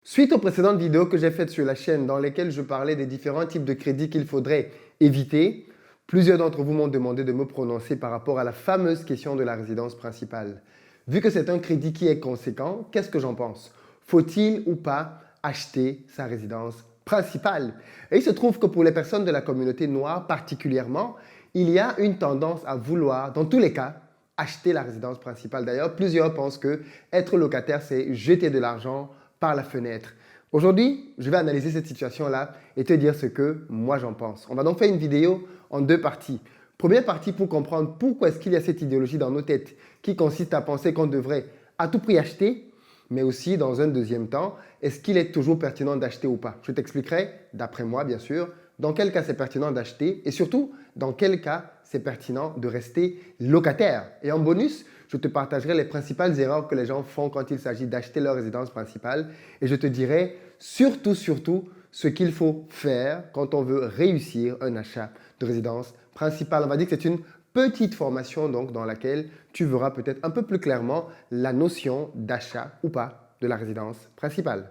Suite aux précédentes vidéos que j'ai faites sur la chaîne dans lesquelles je parlais des différents types de crédits qu'il faudrait éviter, plusieurs d'entre vous m'ont demandé de me prononcer par rapport à la fameuse question de la résidence principale. Vu que c'est un crédit qui est conséquent, qu'est-ce que j'en pense? Faut-il ou pas acheter sa résidence principale? Et il se trouve que pour les personnes de la communauté noire particulièrement, il y a une tendance à vouloir, dans tous les cas, acheter la résidence principale. D'ailleurs, plusieurs pensent que être locataire, c'est jeter de l'argent par la fenêtre. Aujourd'hui, je vais analyser cette situation-là et te dire ce que moi j'en pense. On va donc faire une vidéo en deux parties. Première partie pour comprendre pourquoi est-ce qu'il y a cette idéologie dans nos têtes qui consiste à penser qu'on devrait à tout prix acheter, mais aussi dans un deuxième temps, est-ce qu'il est toujours pertinent d'acheter ou pas? Je t'expliquerai, d'après moi bien sûr, dans quel cas c'est pertinent d'acheter et surtout, dans quel cas c'est pertinent de rester locataire. Et en bonus, je te partagerai les principales erreurs que les gens font quand il s'agit d'acheter leur résidence principale et je te dirai surtout ce qu'il faut faire quand on veut réussir un achat de résidence principale. On va dire que c'est une petite formation donc dans laquelle tu verras peut-être un peu plus clairement la notion d'achat ou pas de la résidence principale.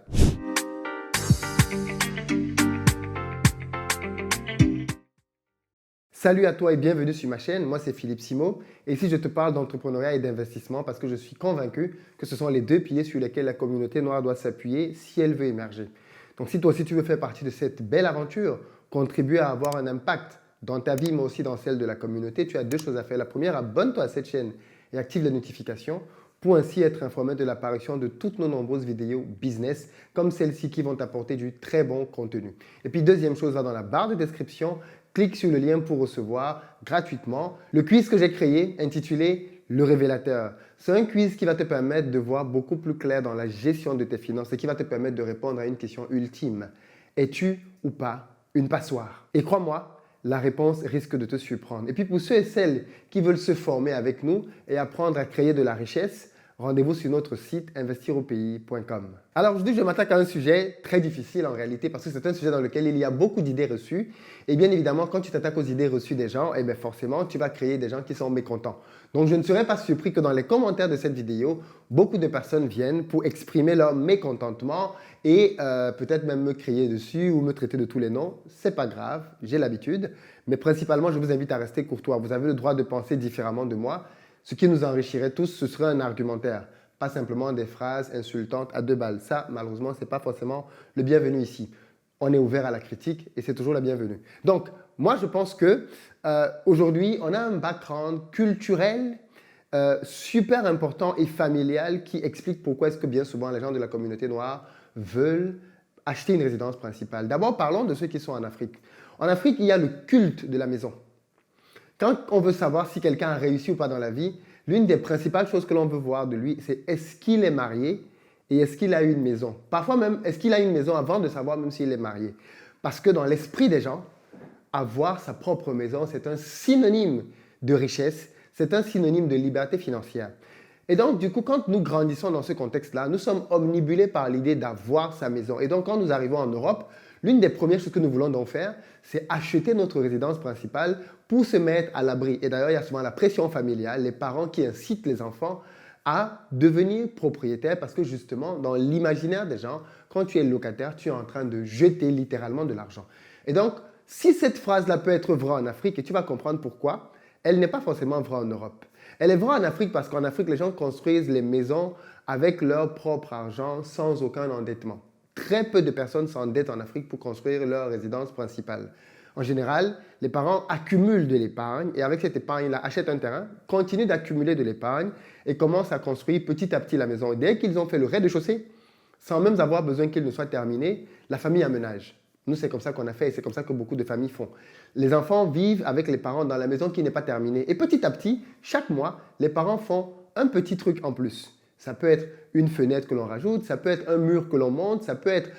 Salut à toi et bienvenue sur ma chaîne, moi c'est Philippe Simo et ici je te parle d'entrepreneuriat et d'investissement parce que je suis convaincu que ce sont les deux piliers sur lesquels la communauté noire doit s'appuyer si elle veut émerger. Donc si toi aussi tu veux faire partie de cette belle aventure, contribuer à avoir un impact dans ta vie mais aussi dans celle de la communauté, tu as deux choses à faire. La première, abonne-toi à cette chaîne et active les notifications pour ainsi être informé de l'apparition de toutes nos nombreuses vidéos business comme celles-ci qui vont t'apporter du très bon contenu. Et puis deuxième chose, va dans la barre de description, clique sur le lien pour recevoir gratuitement le quiz que j'ai créé intitulé Le Révélateur. C'est un quiz qui va te permettre de voir beaucoup plus clair dans la gestion de tes finances et qui va te permettre de répondre à une question ultime. Es-tu ou pas une passoire? Et crois-moi, la réponse risque de te surprendre. Et puis pour ceux et celles qui veulent se former avec nous et apprendre à créer de la richesse, rendez-vous sur notre site investirauppays.com. Alors aujourd'hui, je m'attaque à un sujet très difficile en réalité parce que c'est un sujet dans lequel il y a beaucoup d'idées reçues. Et bien évidemment, quand tu t'attaques aux idées reçues des gens, eh bien forcément, tu vas créer des gens qui sont mécontents. Donc je ne serais pas surpris que dans les commentaires de cette vidéo, beaucoup de personnes viennent pour exprimer leur mécontentement et peut-être même me crier dessus ou me traiter de tous les noms. C'est pas grave, j'ai l'habitude. Mais principalement, je vous invite à rester courtois. Vous avez le droit de penser différemment de moi. Ce qui nous enrichirait tous, ce serait un argumentaire, pas simplement des phrases insultantes à deux balles. Ça, malheureusement, ce n'est pas forcément le bienvenu ici. On est ouvert à la critique et c'est toujours la bienvenue. Donc, moi, je pense que aujourd'hui, on a un background culturel super important et familial qui explique pourquoi est-ce que bien souvent les gens de la communauté noire veulent acheter une résidence principale. D'abord, parlons de ceux qui sont en Afrique. En Afrique, il y a le culte de la maison. Quand on veut savoir si quelqu'un a réussi ou pas dans la vie, l'une des principales choses que l'on veut voir de lui, c'est est-ce qu'il est marié et est-ce qu'il a une maison. Parfois même, est-ce qu'il a une maison avant de savoir même s'il est marié. Parce que dans l'esprit des gens, avoir sa propre maison, c'est un synonyme de richesse, c'est un synonyme de liberté financière. Et donc, du coup, quand nous grandissons dans ce contexte-là, nous sommes omnibulés par l'idée d'avoir sa maison. Et donc, quand nous arrivons en Europe, l'une des premières choses que nous voulons donc faire, c'est acheter notre résidence principale pour se mettre à l'abri. Et d'ailleurs, il y a souvent la pression familiale, les parents qui incitent les enfants à devenir propriétaires parce que justement, dans l'imaginaire des gens, quand tu es locataire, tu es en train de jeter littéralement de l'argent. Et donc, si cette phrase-là peut être vraie en Afrique, et tu vas comprendre pourquoi, elle n'est pas forcément vraie en Europe. Elle est vraie en Afrique parce qu'en Afrique, les gens construisent les maisons avec leur propre argent sans aucun endettement. Très peu de personnes s'endettent en Afrique pour construire leur résidence principale. En général, les parents accumulent de l'épargne et avec cette épargne-là, achètent un terrain, continuent d'accumuler de l'épargne et commencent à construire petit à petit la maison. Et dès qu'ils ont fait le rez-de-chaussée, sans même avoir besoin qu'il ne soit terminé, la famille aménage. Nous, c'est comme ça qu'on a fait et c'est comme ça que beaucoup de familles font. Les enfants vivent avec les parents dans la maison qui n'est pas terminée. Et petit à petit, chaque mois, les parents font un petit truc en plus. Ça peut être une fenêtre que l'on rajoute, ça peut être un mur que l'on monte, ça peut être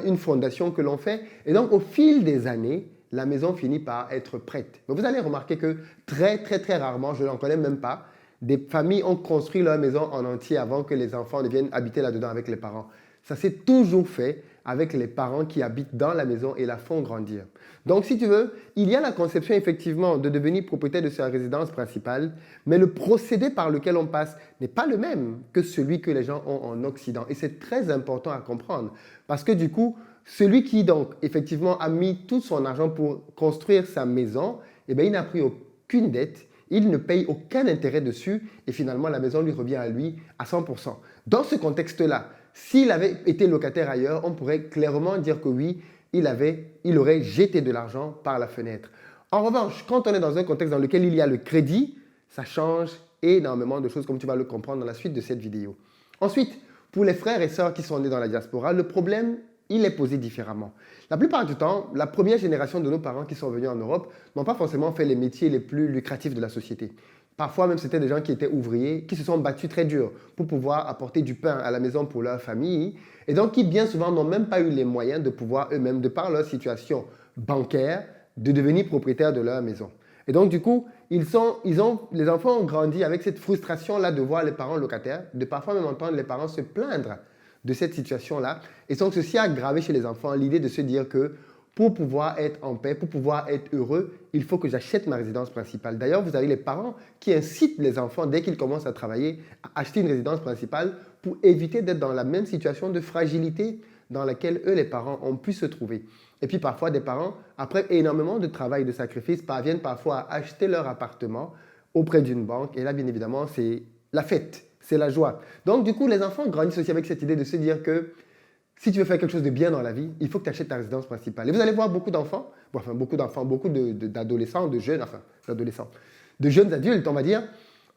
une fondation que l'on fait. Et donc, au fil des années, la maison finit par être prête. Mais vous allez remarquer que très rarement, je n'en connais même pas, des familles ont construit leur maison en entier avant que les enfants ne viennent habiter là-dedans avec les parents. Ça s'est toujours fait avec les parents qui habitent dans la maison et la font grandir. Donc, si tu veux, il y a la conception effectivement de devenir propriétaire de sa résidence principale, mais le procédé par lequel on passe n'est pas le même que celui que les gens ont en Occident. Et c'est très important à comprendre parce que du coup, celui qui donc effectivement a mis tout son argent pour construire sa maison, eh bien, il n'a pris aucune dette, il ne paye aucun intérêt dessus et finalement la maison lui revient à lui à 100%. Dans ce contexte-là, s'il avait été locataire ailleurs, on pourrait clairement dire que oui, il aurait jeté de l'argent par la fenêtre. En revanche, quand on est dans un contexte dans lequel il y a le crédit, ça change énormément de choses comme tu vas le comprendre dans la suite de cette vidéo. Ensuite, pour les frères et sœurs qui sont nés dans la diaspora, le problème, il est posé différemment. La plupart du temps, la première génération de nos parents qui sont venus en Europe n'ont pas forcément fait les métiers les plus lucratifs de la société. Parfois même, c'était des gens qui étaient ouvriers, qui se sont battus très dur pour pouvoir apporter du pain à la maison pour leur famille et donc qui bien souvent n'ont même pas eu les moyens de pouvoir eux-mêmes, de par leur situation bancaire, de devenir propriétaires de leur maison. Et donc du coup, les enfants ont grandi avec cette frustration-là de voir les parents locataires, de parfois même entendre les parents se plaindre de cette situation-là. Et donc ceci a aggravé chez les enfants l'idée de se dire que pour pouvoir être en paix, pour pouvoir être heureux, il faut que j'achète ma résidence principale. D'ailleurs, vous avez les parents qui incitent les enfants, dès qu'ils commencent à travailler, à acheter une résidence principale pour éviter d'être dans la même situation de fragilité dans laquelle eux, les parents, ont pu se trouver. Et puis parfois, des parents, après énormément de travail et de sacrifices, parviennent parfois à acheter leur appartement auprès d'une banque. Et là, bien évidemment, c'est la fête, c'est la joie. Donc, du coup, les enfants grandissent aussi avec cette idée de se dire que si tu veux faire quelque chose de bien dans la vie, il faut que tu achètes ta résidence principale. Et vous allez voir beaucoup d'enfants, beaucoup d'adolescents, de jeunes, de jeunes adultes, on va dire,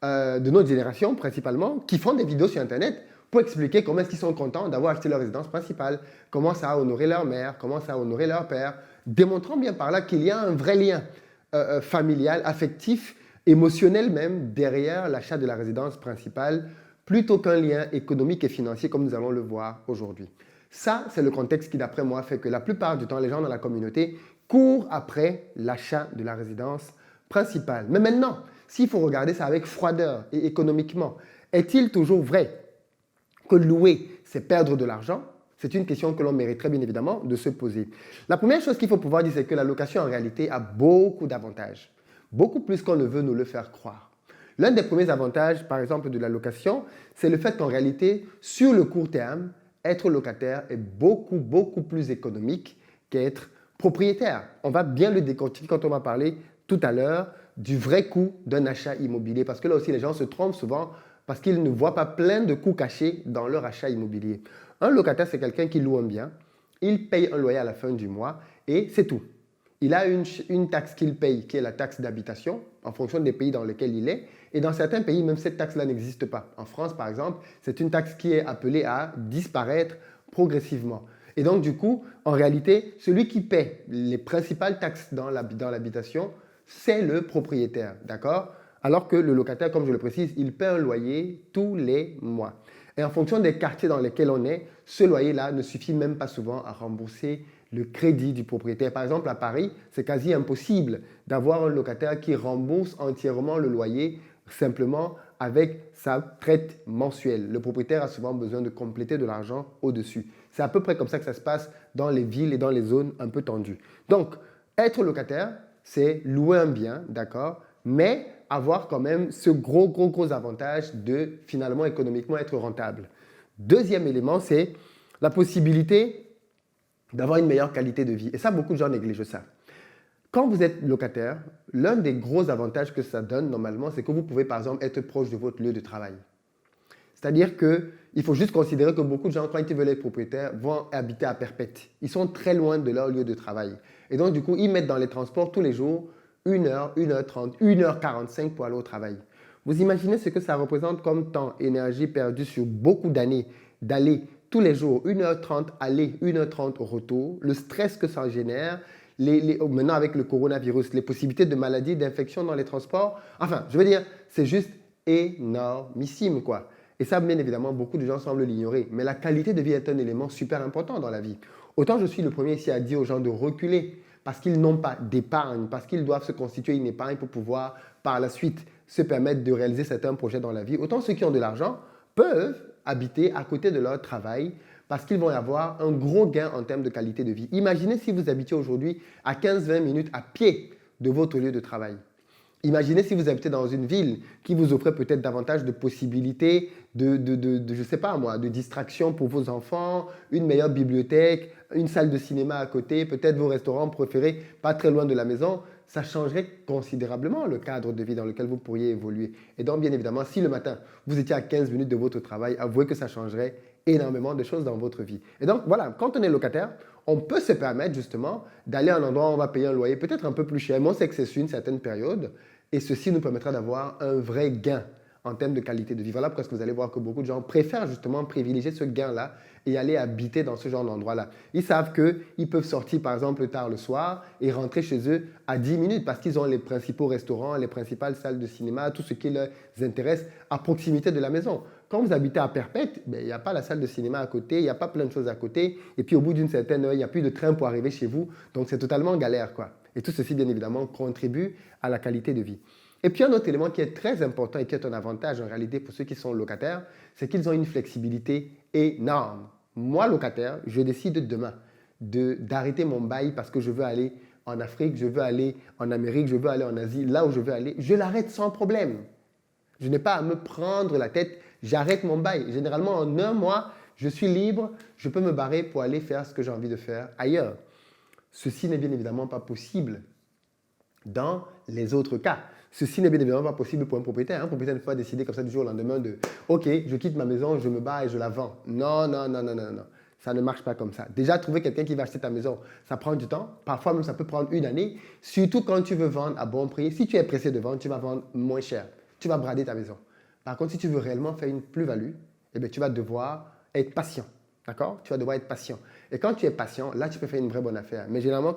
de notre génération principalement, qui font des vidéos sur Internet pour expliquer comment est-ce qu'ils sont contents d'avoir acheté leur résidence principale, comment ça a honoré leur mère, comment ça a honoré leur père, démontrant bien par là qu'il y a un vrai lien familial, affectif, émotionnel même, derrière l'achat de la résidence principale, plutôt qu'un lien économique et financier comme nous allons le voir aujourd'hui. Ça, c'est le contexte qui, d'après moi, fait que la plupart du temps, les gens dans la communauté courent après l'achat de la résidence principale. Mais maintenant, s'il faut regarder ça avec froideur et économiquement, est-il toujours vrai que louer, c'est perdre de l'argent? C'est une question que l'on mériterait bien évidemment de se poser. La première chose qu'il faut pouvoir dire, c'est que la location en réalité a beaucoup d'avantages, beaucoup plus qu'on ne veut nous le faire croire. L'un des premiers avantages, par exemple, de la location, c'est le fait qu'en réalité, sur le court terme, être locataire est beaucoup plus économique qu'être propriétaire. On va bien le décortiquer quand on va parler tout à l'heure du vrai coût d'un achat immobilier. Parce que là aussi, les gens se trompent souvent parce qu'ils ne voient pas plein de coûts cachés dans leur achat immobilier. Un locataire, c'est quelqu'un qui loue un bien, il paye un loyer à la fin du mois et c'est tout. Il a une taxe qu'il paye, qui est la taxe d'habitation, en fonction des pays dans lesquels il est. Et dans certains pays, même cette taxe-là n'existe pas. En France, par exemple, c'est une taxe qui est appelée à disparaître progressivement. Et donc, du coup, en réalité, celui qui paie les principales taxes dans l'habitation, c'est le propriétaire, d'accord? Alors que le locataire, comme je le précise, il paie un loyer tous les mois. Et en fonction des quartiers dans lesquels on est, ce loyer-là ne suffit même pas souvent à rembourser le crédit du propriétaire. Par exemple, à Paris, c'est quasi impossible d'avoir un locataire qui rembourse entièrement le loyer simplement avec sa traite mensuelle. Le propriétaire a souvent besoin de compléter de l'argent au-dessus. C'est à peu près comme ça que ça se passe dans les villes et dans les zones un peu tendues. Donc, être locataire, c'est louer un bien, d'accord, mais avoir quand même ce gros avantage de finalement économiquement être rentable. Deuxième élément, c'est la possibilité d'avoir une meilleure qualité de vie. Et ça, beaucoup de gens négligent ça. Quand vous êtes locataire, l'un des gros avantages que ça donne normalement, c'est que vous pouvez par exemple être proche de votre lieu de travail. C'est-à-dire qu'il faut juste considérer que beaucoup de gens, quand ils veulent être propriétaires, vont habiter à Perpète. Ils sont très loin de leur lieu de travail. Et donc, du coup, ils mettent dans les transports tous les jours 1h, 1h30, 1h45 pour aller au travail. Vous imaginez ce que ça représente comme temps, énergie perdue sur beaucoup d'années d'aller tous les jours 1h30 aller, 1h30 retour, le stress que ça génère, maintenant avec le coronavirus, les possibilités de maladies, d'infections dans les transports. Enfin, je veux dire, c'est juste énormissime, quoi. Et ça, bien évidemment, beaucoup de gens semblent l'ignorer. Mais la qualité de vie est un élément super important dans la vie. Autant je suis le premier ici à dire aux gens de reculer parce qu'ils n'ont pas d'épargne, parce qu'ils doivent se constituer une épargne pour pouvoir, par la suite, se permettre de réaliser certains projets dans la vie. Autant ceux qui ont de l'argent peuvent habiter à côté de leur travail, parce qu'ils vont avoir un gros gain en termes de qualité de vie. Imaginez si vous habitiez aujourd'hui à 15-20 minutes à pied de votre lieu de travail. Imaginez si vous habitez dans une ville qui vous offrait peut-être davantage de possibilités je sais pas moi, de distraction pour vos enfants, une meilleure bibliothèque, une salle de cinéma à côté, peut-être vos restaurants préférés pas très loin de la maison. Ça changerait considérablement le cadre de vie dans lequel vous pourriez évoluer. Et donc, bien évidemment, si le matin, vous étiez à 15 minutes de votre travail, avouez que ça changerait énormément de choses dans votre vie. Et donc, voilà, quand on est locataire, on peut se permettre justement d'aller à un endroit où on va payer un loyer peut-être un peu plus cher, mais on sait que c'est sur une certaine période, et ceci nous permettra d'avoir un vrai gain en termes de qualité de vie. Voilà pourquoi vous allez voir que beaucoup de gens préfèrent justement privilégier ce gain-là et aller habiter dans ce genre d'endroit-là. Ils savent qu'ils peuvent sortir par exemple tard le soir et rentrer chez eux à 10 minutes parce qu'ils ont les principaux restaurants, les principales salles de cinéma, tout ce qui les intéresse à proximité de la maison. Quand vous habitez à Perpète, il n'y a pas la salle de cinéma à côté, il n'y a pas plein de choses à côté. Et puis au bout d'une certaine heure, il n'y a plus de train pour arriver chez vous. Donc c'est totalement galère, quoi. Et tout ceci, bien évidemment, contribue à la qualité de vie. Et puis un autre élément qui est très important et qui est un avantage en réalité pour ceux qui sont locataires, c'est qu'ils ont une flexibilité énorme. Moi, locataire, je décide demain d'arrêter mon bail parce que je veux aller en Afrique, je veux aller en Amérique, je veux aller en Asie, là où je veux aller, je l'arrête sans problème. Je n'ai pas à me prendre la tête, j'arrête mon bail. Généralement, en un mois, je suis libre, je peux me barrer pour aller faire ce que j'ai envie de faire ailleurs. Ceci n'est bien évidemment pas possible dans les autres cas. Ceci n'est bien évidemment pas possible pour un propriétaire. Un propriétaire ne peut pas décider comme ça du jour au lendemain de « Ok, je quitte ma maison, je me barre et je la vends. » Non, non, non, non, non, non. Ça ne marche pas comme ça. Déjà, trouver quelqu'un qui va acheter ta maison, ça prend du temps. Parfois même, ça peut prendre une année. Surtout quand tu veux vendre à bon prix. Si tu es pressé de vendre, tu vas vendre moins cher. Tu vas brader ta maison. Par contre, si tu veux réellement faire une plus-value, eh bien, tu vas devoir être patient. D'accord? Tu vas devoir être patient. Et quand tu es patient, là, tu peux faire une vraie bonne affaire. Mais généralement,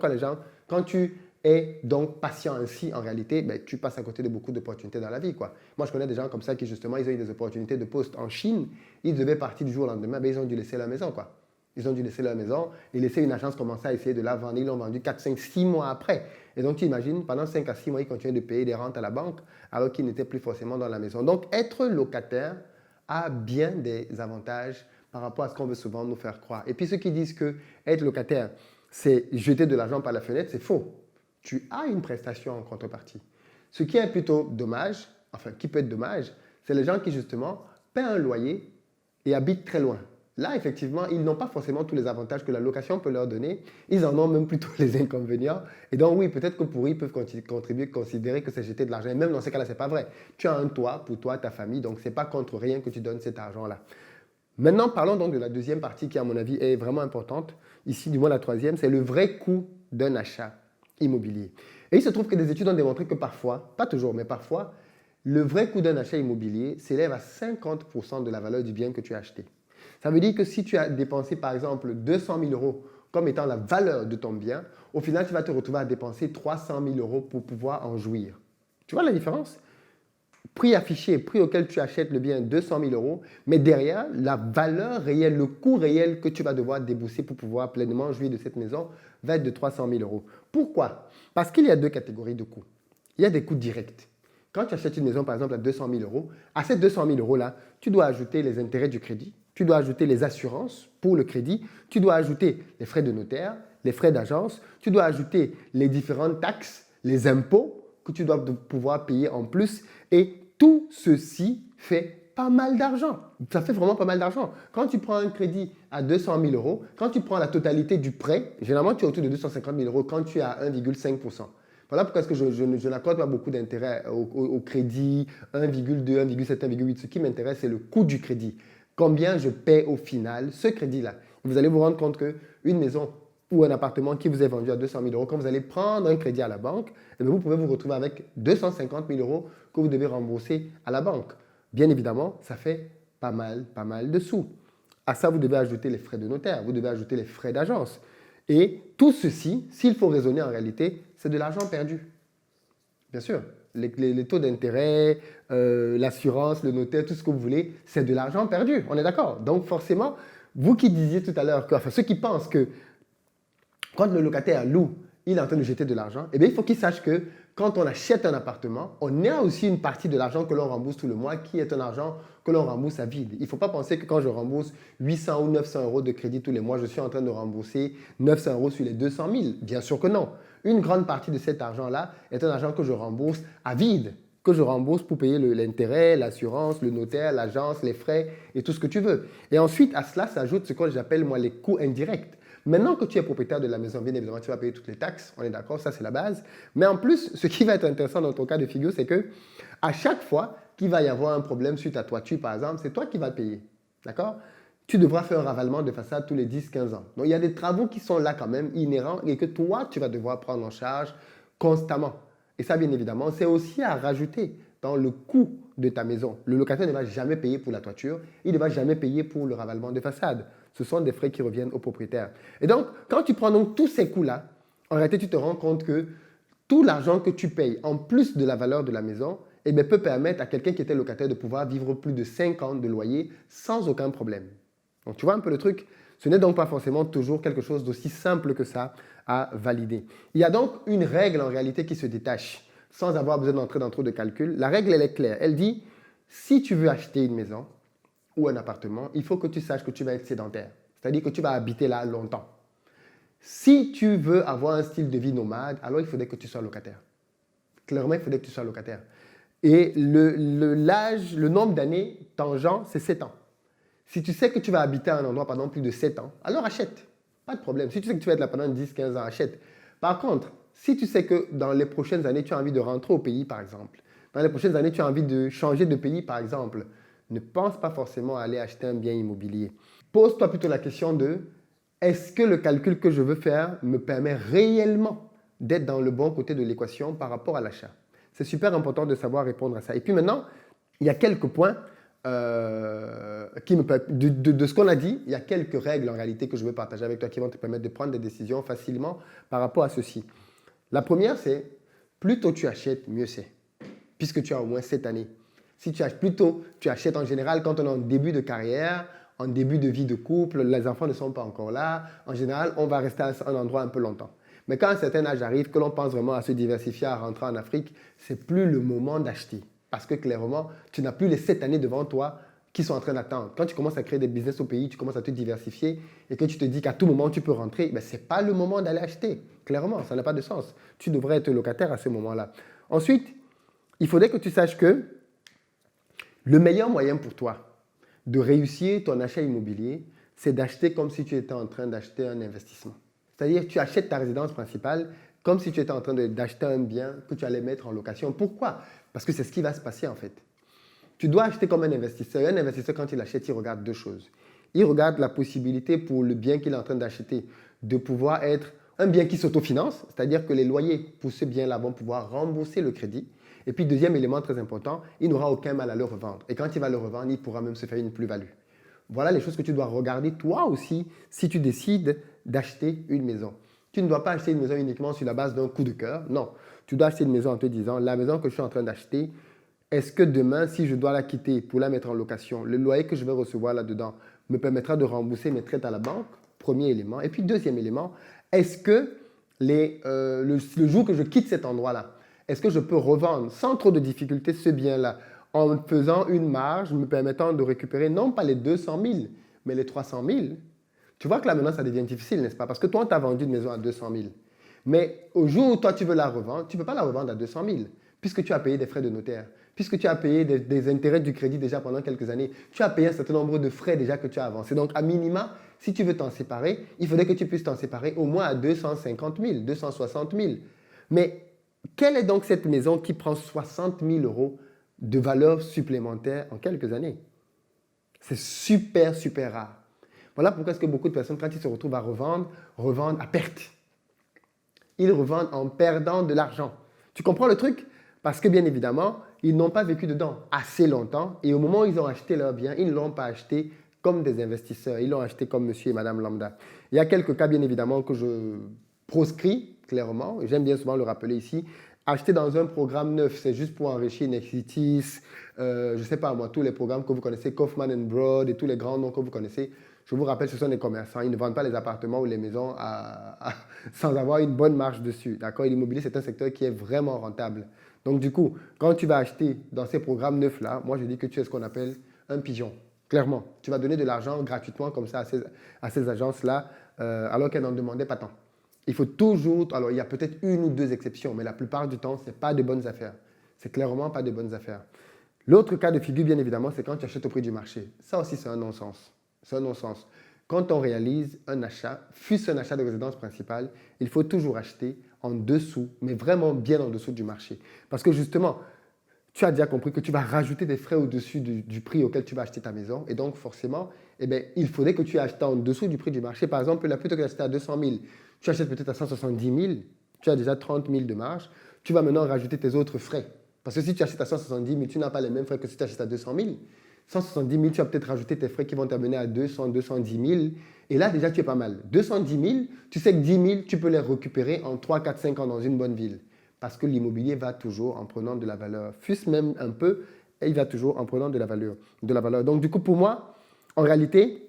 quand tu es donc patient ainsi, en réalité, ben, tu passes à côté de beaucoup d'opportunités dans la vie, quoi. Moi, je connais des gens comme ça qui, justement, ils ont eu des opportunités de poste en Chine. Ils devaient partir du jour au lendemain, ben, ils ont dû laisser leur maison, quoi. Ils ont dû laisser leur maison et laisser une agence commencer à essayer de la vendre. Ils l'ont vendu 4, 5, 6 mois après. Et donc, tu imagines, pendant 5 à 6 mois, ils continuaient de payer des rentes à la banque alors qu'ils n'étaient plus forcément dans la maison. Donc, être locataire a bien des avantages par rapport à ce qu'on veut souvent nous faire croire. Et puis, ceux qui disent que être locataire, c'est jeter de l'argent par la fenêtre, c'est faux. Tu as une prestation en contrepartie. Ce qui est plutôt dommage, enfin, qui peut être dommage, c'est les gens qui, justement, paient un loyer et habitent très loin. Là, effectivement, ils n'ont pas forcément tous les avantages que la location peut leur donner. Ils en ont même plutôt les inconvénients. Et donc, oui, peut-être que pour eux, ils peuvent contribuer, considérer que c'est jeter de l'argent. Et même dans ces cas-là, ce n'est pas vrai. Tu as un toit pour toi, ta famille, donc ce n'est pas contre rien que tu donnes cet argent-là. Maintenant, parlons donc de la deuxième partie qui, à mon avis, est vraiment importante. Ici, du moins la troisième, c'est le vrai coût d'un achat immobilier. Et il se trouve que des études ont démontré que parfois, pas toujours, mais parfois, le vrai coût d'un achat immobilier s'élève à 50% de la valeur du bien que tu as acheté. Ça veut dire que si tu as dépensé, par exemple, 200 000 euros comme étant la valeur de ton bien, au final, tu vas te retrouver à dépenser 300 000 euros pour pouvoir en jouir. Tu vois la différence? Prix affiché, prix auquel tu achètes le bien, 200 000 euros, mais derrière, la valeur réelle, le coût réel que tu vas devoir débourser pour pouvoir pleinement jouir de cette maison va être de 300 000 euros. Pourquoi? Parce qu'il y a deux catégories de coûts. Il y a des coûts directs. Quand tu achètes une maison, par exemple, à 200 000 euros, à ces 200 000 euros-là, tu dois ajouter les intérêts du crédit, tu dois ajouter les assurances pour le crédit, tu dois ajouter les frais de notaire, les frais d'agence, tu dois ajouter les différentes taxes, les impôts que tu dois pouvoir payer en plus. Et tout ceci fait pas mal d'argent. Ça fait vraiment pas mal d'argent. Quand tu prends un crédit à 200 000 euros, quand tu prends la totalité du prêt, généralement tu es autour de 250 000 euros quand tu es à 1,5%. Voilà pourquoi est-ce que je n'accorde pas beaucoup d'intérêt au crédit 1,2, 1,7, 1,8. Ce qui m'intéresse, c'est le coût du crédit. Combien je paie au final ce crédit-là. Vous allez vous rendre compte qu'une maison ou un appartement qui vous est vendu à 200 000 euros, quand vous allez prendre un crédit à la banque, eh bien, vous pouvez vous retrouver avec 250 000 euros que vous devez rembourser à la banque. Bien évidemment, ça fait pas mal de sous. À ça, vous devez ajouter les frais de notaire, vous devez ajouter les frais d'agence. Et tout ceci, s'il faut raisonner en réalité, c'est de l'argent perdu. Bien sûr, les taux d'intérêt, l'assurance, le notaire, tout ce que vous voulez, c'est de l'argent perdu. On est d'accord? Donc forcément, vous qui disiez tout à l'heure, enfin ceux qui pensent que quand le locataire loue, il est en train de jeter de l'argent, eh bien, il faut qu'il sache que quand on achète un appartement, on a aussi une partie de l'argent que l'on rembourse tout le mois qui est un argent que l'on rembourse à vide. Il ne faut pas penser que quand je rembourse 800 ou 900 euros de crédit tous les mois, je suis en train de rembourser 900 euros sur les 200 000. Bien sûr que non. Une grande partie de cet argent-là est un argent que je rembourse à vide, que je rembourse pour payer l'intérêt, l'assurance, le notaire, l'agence, les frais et tout ce que tu veux. Et ensuite, à cela s'ajoute ce que j'appelle moi les coûts indirects. Maintenant que tu es propriétaire de la maison, bien évidemment, tu vas payer toutes les taxes, on est d'accord, ça c'est la base. Mais en plus, ce qui va être intéressant dans ton cas de figure, c'est que à chaque fois qu'il va y avoir un problème suite à toiture, par exemple, c'est toi qui vas payer. D'accord? Tu devras faire un ravalement de façade tous les 10-15 ans. Donc il y a des travaux qui sont là quand même, inhérents, et que toi, tu vas devoir prendre en charge constamment. Et ça, bien évidemment, c'est aussi à rajouter dans le coût de ta maison. Le locataire ne va jamais payer pour la toiture, il ne va jamais payer pour le ravalement de façade. Ce sont des frais qui reviennent au propriétaire. Et donc, quand tu prends donc tous ces coûts-là, en réalité, tu te rends compte que tout l'argent que tu payes, en plus de la valeur de la maison, eh bien, peut permettre à quelqu'un qui était locataire de pouvoir vivre plus de 5 ans de loyer sans aucun problème. Donc, tu vois un peu le truc? Ce n'est donc pas forcément toujours quelque chose d'aussi simple que ça à valider. Il y a donc une règle en réalité qui se détache sans avoir besoin d'entrer dans trop de calculs. La règle, elle est claire. Elle dit, si tu veux acheter une maison ou un appartement, il faut que tu saches que tu vas être sédentaire. C'est-à-dire que tu vas habiter là longtemps. Si tu veux avoir un style de vie nomade, alors il faudrait que tu sois locataire. Clairement, il faudrait que tu sois locataire. Et l'âge, le nombre d'années tangent, c'est 7 ans. Si tu sais que tu vas habiter à un endroit pendant plus de 7 ans, alors achète. Pas de problème. Si tu sais que tu vas être là pendant 10-15 ans, achète. Par contre, si tu sais que dans les prochaines années, tu as envie de rentrer au pays, par exemple, dans les prochaines années, tu as envie de changer de pays, par exemple, ne pense pas forcément à aller acheter un bien immobilier. Pose-toi plutôt la question de est-ce que le calcul que je veux faire me permet réellement d'être dans le bon côté de l'équation par rapport à l'achat? C'est super important de savoir répondre à ça. Et puis maintenant, il y a quelques points de ce qu'on a dit, il y a quelques règles en réalité que je veux partager avec toi qui vont te permettre de prendre des décisions facilement par rapport à ceci. La première, c'est plus tôt tu achètes, mieux c'est, puisque tu as au moins 7 années. Si tu achètes plus tôt, tu achètes en général quand on est en début de carrière, en début de vie de couple, les enfants ne sont pas encore là. En général, on va rester à un endroit un peu longtemps. Mais quand un certain âge arrive, que l'on pense vraiment à se diversifier, à rentrer en Afrique, c'est plus le moment d'acheter. Parce que clairement, tu n'as plus les 7 années devant toi qui sont en train d'attendre. Quand tu commences à créer des business au pays, tu commences à te diversifier et que tu te dis qu'à tout moment tu peux rentrer, ben, ce n'est pas le moment d'aller acheter. Clairement, ça n'a pas de sens. Tu devrais être locataire à ce moment-là. Ensuite, il faudrait que tu saches que le meilleur moyen pour toi de réussir ton achat immobilier, c'est d'acheter comme si tu étais en train d'acheter un investissement. C'est-à-dire que tu achètes ta résidence principale comme si tu étais en train d'acheter un bien que tu allais mettre en location. Pourquoi? Parce que c'est ce qui va se passer en fait. Tu dois acheter comme un investisseur. Un investisseur, quand il achète, il regarde deux choses. Il regarde la possibilité pour le bien qu'il est en train d'acheter de pouvoir être un bien qui s'autofinance, c'est-à-dire que les loyers pour ce bien-là vont pouvoir rembourser le crédit. Et puis, deuxième élément très important, il n'aura aucun mal à le revendre. Et quand il va le revendre, il pourra même se faire une plus-value. Voilà les choses que tu dois regarder toi aussi si tu décides d'acheter une maison. Tu ne dois pas acheter une maison uniquement sur la base d'un coup de cœur. Non, tu dois acheter une maison en te disant, la maison que je suis en train d'acheter, est-ce que demain, si je dois la quitter pour la mettre en location, le loyer que je vais recevoir là-dedans me permettra de rembourser mes traites à la banque? Premier élément. Et puis, deuxième élément, est-ce que le jour que je quitte cet endroit-là, est-ce que je peux revendre sans trop de difficultés ce bien-là en faisant une marge me permettant de récupérer non pas les 200 000, mais les 300 000? Tu vois que là maintenant, ça devient difficile, n'est-ce pas? Parce que toi, tu as vendu une maison à 200 000. Mais au jour où toi, tu veux la revendre, tu ne peux pas la revendre à 200 000 puisque tu as payé des frais de notaire, puisque tu as payé des intérêts du crédit déjà pendant quelques années, tu as payé un certain nombre de frais déjà que tu as avancés. Donc, à minima, si tu veux t'en séparer, il faudrait que tu puisses t'en séparer au moins à 250 000, 260 000. Mais quelle est donc cette maison qui prend 60 000 euros de valeur supplémentaire en quelques années? C'est super, super rare. Voilà pourquoi est-ce que beaucoup de personnes, quand ils se retrouvent à revendre, revendent à perte. Ils revendent en perdant de l'argent. Tu comprends le truc? Parce que bien évidemment, ils n'ont pas vécu dedans assez longtemps et au moment où ils ont acheté leur bien, ils ne l'ont pas acheté comme des investisseurs. Ils l'ont acheté comme monsieur et madame lambda. Il y a quelques cas bien évidemment que je proscris clairement. J'aime bien souvent le rappeler ici. Acheter dans un programme neuf, c'est juste pour enrichir Nexitis, je ne sais pas moi, tous les programmes que vous connaissez, Kaufman & Broad et tous les grands noms que vous connaissez. Je vous rappelle, ce sont des commerçants. Ils ne vendent pas les appartements ou les maisons sans avoir une bonne marge dessus. D'accord? Et l'immobilier, c'est un secteur qui est vraiment rentable. Donc, du coup, quand tu vas acheter dans ces programmes neufs-là, moi, je dis que tu es ce qu'on appelle un pigeon. Clairement, tu vas donner de l'argent gratuitement comme ça à ces agences-là, alors qu'elles n'en demandaient pas tant. Il faut toujours, alors il y a peut-être une ou deux exceptions, mais la plupart du temps, ce n'est pas de bonnes affaires. C'est clairement pas de bonnes affaires. L'autre cas de figure, bien évidemment, c'est quand tu achètes au prix du marché. Ça aussi, c'est un non-sens. C'est un non-sens. Quand on réalise un achat, fût-ce un achat de résidence principale, il faut toujours acheter en dessous, mais vraiment bien en dessous du marché. Parce que justement, tu as déjà compris que tu vas rajouter des frais au-dessus du prix auquel tu vas acheter ta maison. Et donc, forcément, eh bien, il faudrait que tu achètes en dessous du prix du marché. Par exemple, là, plutôt que d'acheter à 200 000, tu achètes peut-être à 170 000, tu as déjà 30 000 de marge. Tu vas maintenant rajouter tes autres frais. Parce que si tu achètes à 170 000, tu n'as pas les mêmes frais que si tu achètes à 200 000. 170 000, tu vas peut-être rajouter tes frais qui vont t'amener à 200, 210 000. Et là, déjà, tu es pas mal. 210 000, tu sais que 10 000, tu peux les récupérer en 3, 4, 5 ans dans une bonne ville. Parce que l'immobilier va toujours en prenant de la valeur. Fût-ce même un peu, et il va toujours en prenant de la valeur. Donc, du coup, pour moi, en réalité,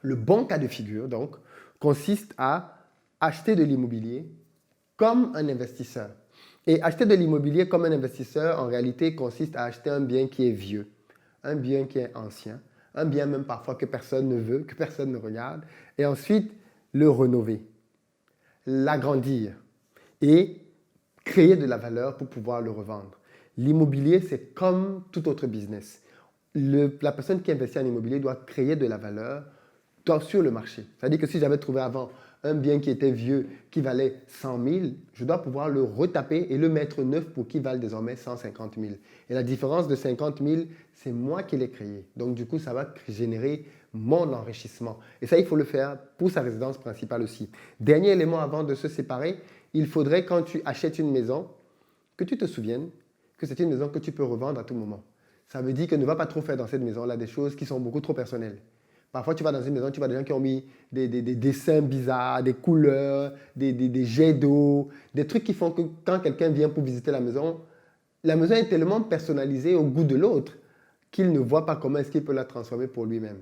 le bon cas de figure, donc, consiste à acheter de l'immobilier comme un investisseur. Et acheter de l'immobilier comme un investisseur, en réalité, consiste à acheter un bien qui est vieux, un bien qui est ancien, un bien même parfois que personne ne veut, que personne ne regarde, et ensuite le rénover, l'agrandir et créer de la valeur pour pouvoir le revendre. L'immobilier, c'est comme tout autre business. La personne qui investit en immobilier doit créer de la valeur sur le marché. C'est-à-dire que si j'avais trouvé avant un bien qui était vieux, qui valait 100 000, je dois pouvoir le retaper et le mettre neuf pour qu'il vale désormais 150 000. Et la différence de 50 000, c'est moi qui l'ai créé. Donc, du coup, ça va générer mon enrichissement. Et ça, il faut le faire pour sa résidence principale aussi. Dernier élément avant de se séparer, il faudrait, quand tu achètes une maison, que tu te souviennes que c'est une maison que tu peux revendre à tout moment. Ça veut dire que ne va pas trop faire dans cette maison-là des choses qui sont beaucoup trop personnelles. Parfois, tu vas dans une maison, tu vois des gens qui ont mis des dessins bizarres, des couleurs, des jets d'eau, des trucs qui font que quand quelqu'un vient pour visiter la maison est tellement personnalisée au goût de l'autre qu'il ne voit pas comment est-ce qu'il peut la transformer pour lui-même.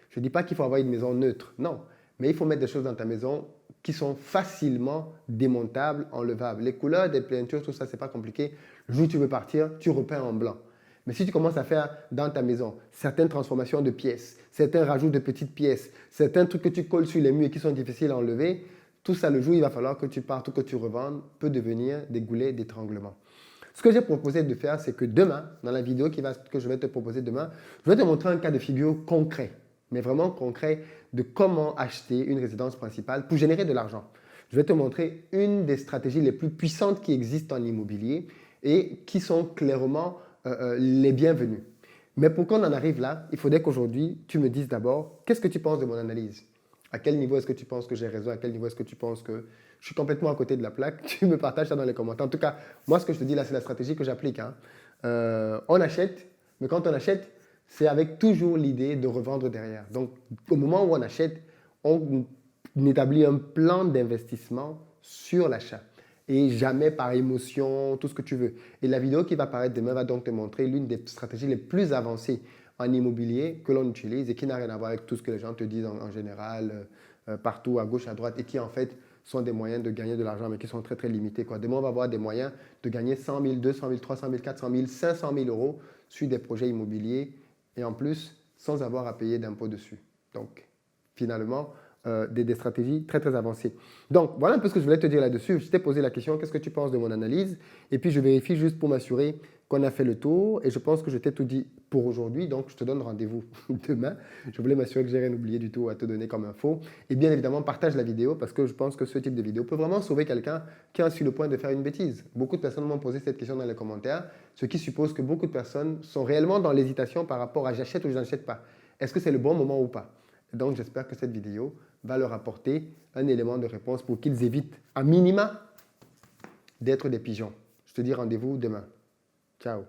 Je ne dis pas qu'il faut avoir une maison neutre, non. Mais il faut mettre des choses dans ta maison qui sont facilement démontables, enlevables. Les couleurs, des peintures, tout ça, ce n'est pas compliqué. Le jour où tu veux partir, tu repeins en blanc. Mais si tu commences à faire dans ta maison certaines transformations de pièces, certains rajouts de petites pièces, certains trucs que tu colles sur les murs et qui sont difficiles à enlever, tout ça, le jour où il va falloir que tu partes ou que tu revendes, peut devenir des goulets d'étranglement. Ce que j'ai proposé de faire, c'est que demain, dans la vidéo que je vais te proposer demain, je vais te montrer un cas de figure concret, mais vraiment concret, de comment acheter une résidence principale pour générer de l'argent. Je vais te montrer une des stratégies les plus puissantes qui existent en immobilier et qui sont clairement les bienvenus. Mais pour qu'on en arrive là, il faudrait qu'aujourd'hui, tu me dises d'abord, qu'est-ce que tu penses de mon analyse? À quel niveau est-ce que tu penses que j'ai raison? À quel niveau est-ce que tu penses que je suis complètement à côté de la plaque? Tu me partages ça dans les commentaires. En tout cas, moi, ce que je te dis là, c'est la stratégie que j'applique. On achète, mais quand on achète, c'est avec toujours l'idée de revendre derrière. Donc, au moment où on achète, on établit un plan d'investissement sur l'achat. Et jamais par émotion, tout ce que tu veux. Et la vidéo qui va apparaître demain va donc te montrer l'une des stratégies les plus avancées en immobilier que l'on utilise et qui n'a rien à voir avec tout ce que les gens te disent en général, partout, à gauche, à droite, et qui en fait sont des moyens de gagner de l'argent, mais qui sont très très limités. Demain, on va avoir des moyens de gagner 100 000, 200 000, 300 000, 400 000, 500 000 euros sur des projets immobiliers et en plus, sans avoir à payer d'impôts dessus. Donc, finalement, des stratégies très très avancées. Donc, voilà un peu ce que je voulais te dire là-dessus. Je t'ai posé la question, qu'est-ce que tu penses de mon analyse? Et puis, je vérifie juste pour m'assurer qu'on a fait le tour. Et je pense que je t'ai tout dit pour aujourd'hui. Donc, je te donne rendez-vous demain. Je voulais m'assurer que je n'ai rien oublié du tout à te donner comme info. Et bien évidemment, partage la vidéo parce que je pense que ce type de vidéo peut vraiment sauver quelqu'un qui est sur le point de faire une bêtise. Beaucoup de personnes m'ont posé cette question dans les commentaires, ce qui suppose que beaucoup de personnes sont réellement dans l'hésitation par rapport à j'achète ou je n'achète pas. Est-ce que c'est le bon moment ou pas? Donc, j'espère que cette vidéo va leur apporter un élément de réponse pour qu'ils évitent, à minima, d'être des pigeons. Je te dis rendez-vous demain. Ciao.